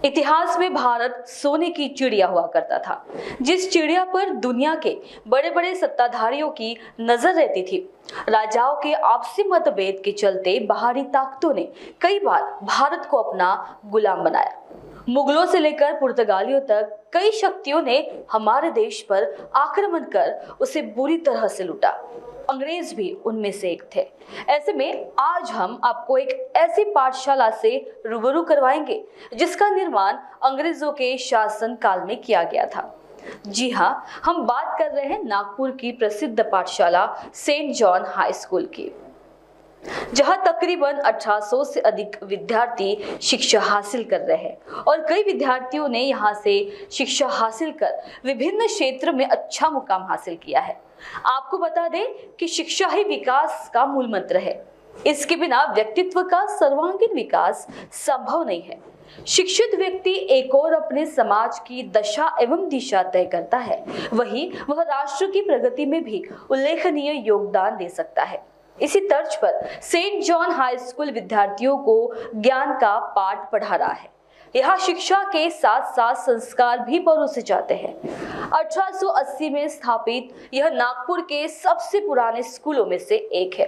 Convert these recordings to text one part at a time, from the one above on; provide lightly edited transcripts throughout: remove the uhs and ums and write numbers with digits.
इतिहास में भारत सोने की चिड़िया हुआ करता था, जिस चिड़िया पर दुनिया के बड़े बड़े सत्ताधारियों की नजर रहती थी। राजाओं के आपसी मतभेद के चलते बाहरी ताकतों ने कई बार भारत को अपना गुलाम बनाया। मुगलों से लेकर पुर्तगालियों तक कई शक्तियों ने हमारे देश पर आक्रमण कर उसे बुरी तरह से लूटा। अंग्रेज भी उनमें से एक थे। ऐसे में आज हम आपको एक ऐसी पाठशाला से रूबरू करवाएंगे जिसका निर्माण अंग्रेजों के शासन काल में किया गया था। जी हाँ, हम बात कर रहे हैं नागपुर की प्रसिद्ध पाठशाला सेंट जॉन हाई स्कूल की, जहां तकरीबन 1800 से अधिक विद्यार्थी शिक्षा हासिल कर रहे हैं और कई विद्यार्थियों ने यहां से शिक्षा हासिल कर विभिन्न क्षेत्र में अच्छा मुकाम हासिल किया है। आपको बता दें कि शिक्षा ही विकास का मूल मंत्र है। इसके बिना व्यक्तित्व का सर्वांगीण विकास संभव नहीं है। शिक्षित व्यक्ति एक और अपने समाज की दशा एवं दिशा तय करता है, वही वह राष्ट्र की प्रगति में भी उल्लेखनीय योगदान दे सकता है। इसी तर्ज पर सेंट जॉन हाई स्कूल विद्यार्थियों को ज्ञान का पाठ पढ़ा रहा है। यहाँ शिक्षा के साथ साथ संस्कार भी परोसे जाते हैं। 1880 में स्थापित यह नागपुर के सबसे पुराने स्कूलों में से एक है।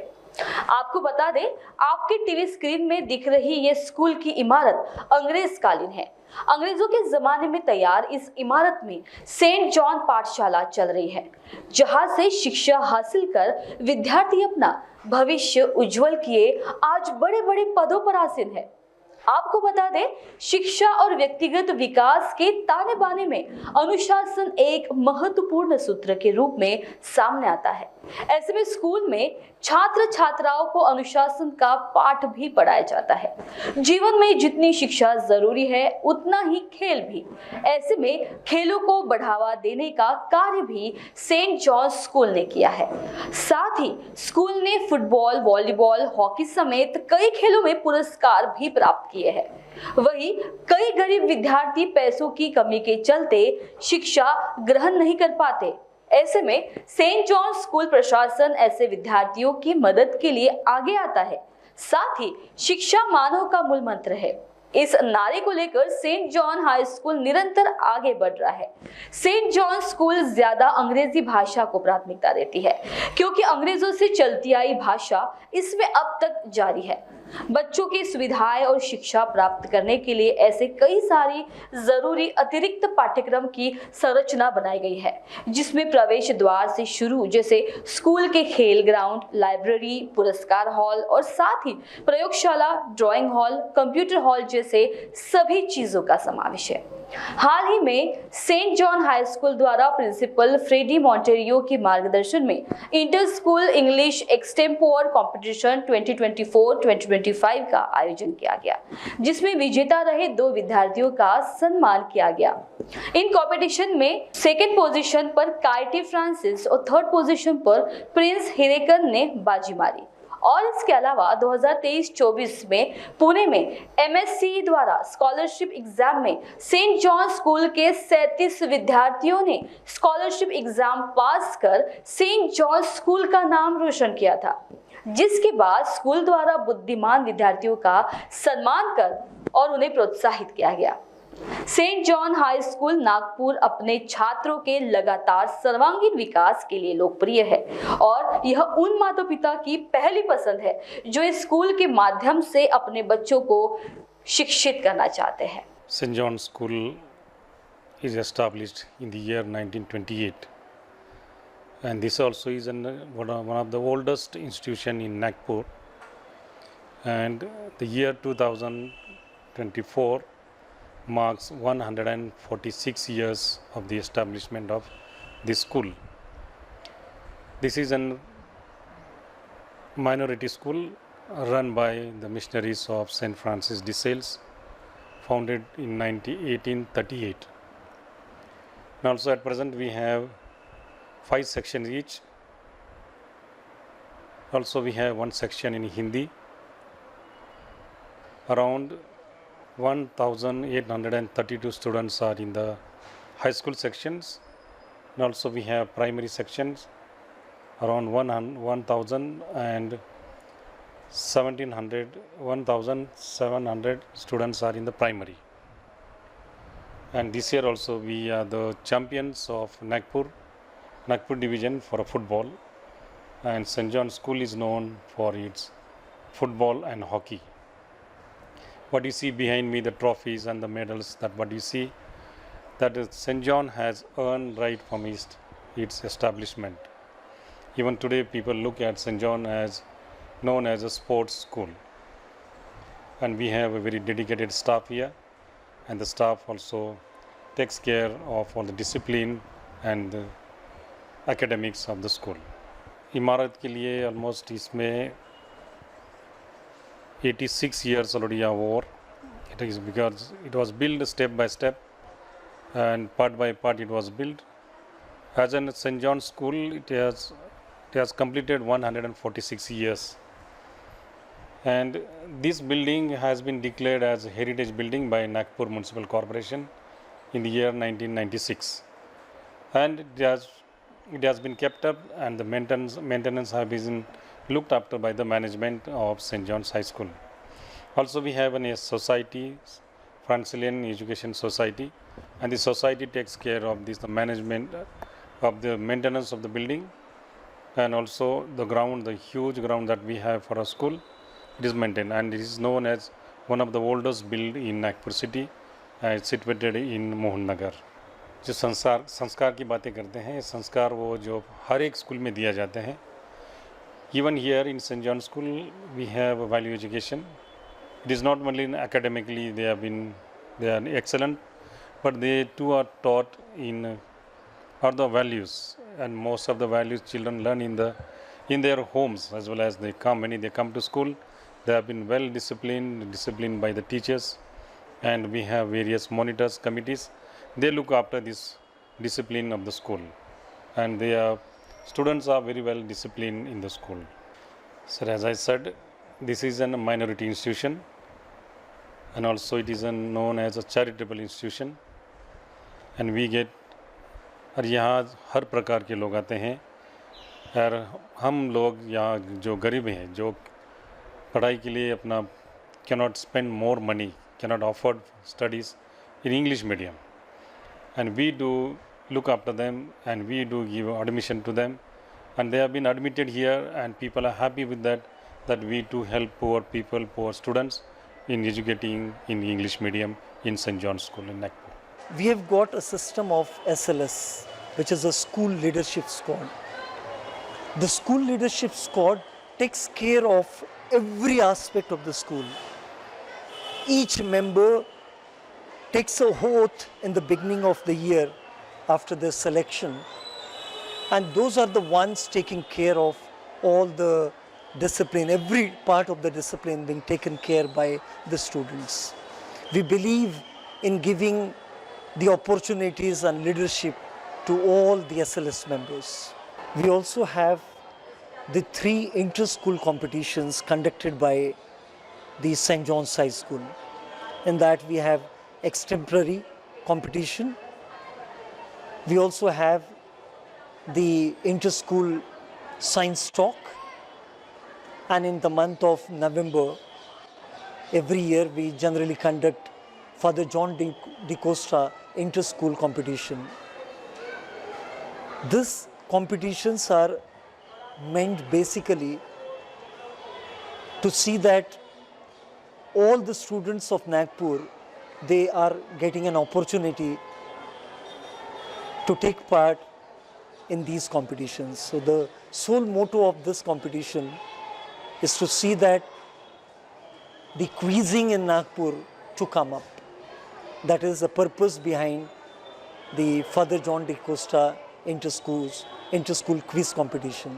आपको बता दें, आपके टीवी स्क्रीन में दिख रही ये स्कूल की इमारत अंग्रेज कालीन है। अंग्रेजों के जमाने में तैयार इस इमारत में सेंट जॉन पाठशाला चल रही है, जहां से शिक्षा हासिल कर विद्यार्थी अपना भविष्य उज्जवल किए आज बड़े बड़े पदों पर आसीन है। आपको बता दें, शिक्षा और व्यक्तिगत विकास के ताने बाने में अनुशासन एक महत्वपूर्ण सूत्र के रूप में सामने आता है। ऐसे में स्कूल में छात्र छात्राओं को अनुशासन का पाठ भी पढ़ाया जाता है। जीवन में जितनी शिक्षा जरूरी है उतना ही खेल भी। ऐसे में खेलों को बढ़ावा देने का कार्य भी सेंट जॉन स्कूल ने किया है। साथ ही स्कूल ने फुटबॉल, वॉलीबॉल, हॉकी समेत कई खेलों में पुरस्कार भी प्राप्त किए हैं। वही कई गरीब विद्यार्थी पैसों की कमी के चलते शिक्षा ग्रहण नहीं कर पाते। ऐसे में सेंट जॉन स्कूल प्रशासन ऐसे विद्यार्थियों की मदद के लिए आगे आता है। साथ ही शिक्षा मानव का मूल मंत्र है। इस नारे को लेकर सेंट जॉन हाई स्कूल निरंतर आगे बढ़ रहा है। सेंट जॉन स्कूल ज्यादा अंग्रेजी भाषा को प्राथमिकता देती है, क्योंकि अंग्रेजों से चलती आई भाषा इसमें अब तक जारी है। बच्चों की सुविधाएं और शिक्षा प्राप्त करने के लिए ऐसे कई सारी जरूरी अतिरिक्त पाठ्यक्रम की संरचना बनाई गई है, जिसमें प्रवेश द्वार से शुरू जैसे स्कूल के खेल ग्राउंड, लाइब्रेरी, पुरस्कार हॉल और साथ ही प्रयोगशाला, ड्राइंग हॉल, कंप्यूटर हॉल जैसे सभी चीजों का समावेश है। हाल ही में सेंट जॉन हाई स्कूल द्वारा प्रिंसिपल फ्रेडी मॉन्टेरियो के मार्गदर्शन में inter school English extempore competition 2024-2025 का आयोजन किया गया, जिसमें विजेता रहे 2 विद्यार्थियों का सम्मान किया गया। इन कंपटीशन में सेकंड पोजीशन पर काइटी फ्रांसिस और थर्ड पोजीशन पर प्रिंस हिरेकन ने बाजी मारी। और इसके अलावा 2023-24 में पुणे में MSc द्वारा स्कॉलरशिप एग्जाम में सेंट जॉन स्कूल के 37 विद्यार्थियों ने स्कॉलरशिप एग्जाम पास कर सेंट जॉन स्कूल का नाम रोशन किया था, जिसके बाद स्कूल द्वारा बुद्धिमान विद्यार्थियों का सम्मान कर और उन्हें प्रोत्साहित किया गया। Saint John high school Nagpur अपने छात्रों के लगातार सर्वांगीण विकास के लिए लोकप्रिय है और यह उन माता पिता की पहली पसंद है जो इस स्कूल के माध्यम से अपने बच्चों को शिक्षित करना चाहते हैं। St. John School is established in the year 1928, and this also is one of the oldest institution in Nagpur, and the year 2024 marks 146 years of the establishment of this school. This is a minority school run by the missionaries of St. Francis de Sales, founded in 1838. And also at present we have 5 sections each. Also we have 1 section in Hindi. Around 1,832 students are in the high school sections, and also we have primary sections. Around 1,700 students are in the primary. And this year also we are the champions of Nagpur division for football. And St. John School is known for its football and hockey. What you see behind me, the trophies and the medals, that what you see, that is St. John has earned right from its establishment. Even today people look at St. John as known as a sports school. And we have a very dedicated staff here, and the staff also takes care of all the discipline and the academics of the school. इमारत के लिए almost इसमें 86 years already are over. It is because it was built step by step and part by part it was built. As in St. John School, it has completed 146 years. And this building has been declared as a heritage building by Nagpur Municipal Corporation in the year 1996. And it has been kept up, and the maintenance have been looked after by the management of St. John's High School. Also we have a society, Francilian Education Society, and the society takes care of this, the management of the maintenance of the building, and also the ground, the huge ground that we have for our school, it is maintained, and it is known as one of the oldest built in Nagpur city, situated in Mohan Nagar. जो संस्कार की बातें करते हैं, संस्कार वो जो हर एक स्कूल में दिया जाते हैं. Even here in St. John School we have a value education. It is not only academically they are excellent, but they too are taught in are the values, and most of the values children learn in their homes as well as when they come to school. They have been well disciplined by the teachers, and we have various monitors committees. They look after this discipline of the school, and students are very well disciplined in the school. So as I said, this is a minority institution, and also it is known as a charitable institution, and we get और यहाँ हर प्रकार के लोग आते हैं, और हम लोग यहाँ जो गरीब हैं, जो पढ़ाई के लिए अपना cannot spend more money, cannot afford studies in English medium, and we do look after them, and we do give admission to them, and they have been admitted here, and people are happy with that we do help poor students in educating in English medium in St. John's School in Nagpur. We have got a system of SLS, which is a school leadership squad. The school leadership squad takes care of every aspect of the school. Each member takes a oath in the beginning of the year after the selection, and those are the ones taking care of all the discipline, every part of the discipline being taken care by the students. We believe in giving the opportunities and leadership to all the SLS members. We also have the 3 inter-school competitions conducted by the St. John's High School. In that we have extemporary competition. We also have the inter-school science talk, and in the month of November every year we generally conduct Father John de Costa inter-school competition. These competitions are meant basically to see that all the students of Nagpur, they are getting an opportunity to take part in these competitions. So the sole motto of this competition is to see that the quizzing in Nagpur to come up. That is the purpose behind the Father John de Costa inter-school quiz competition.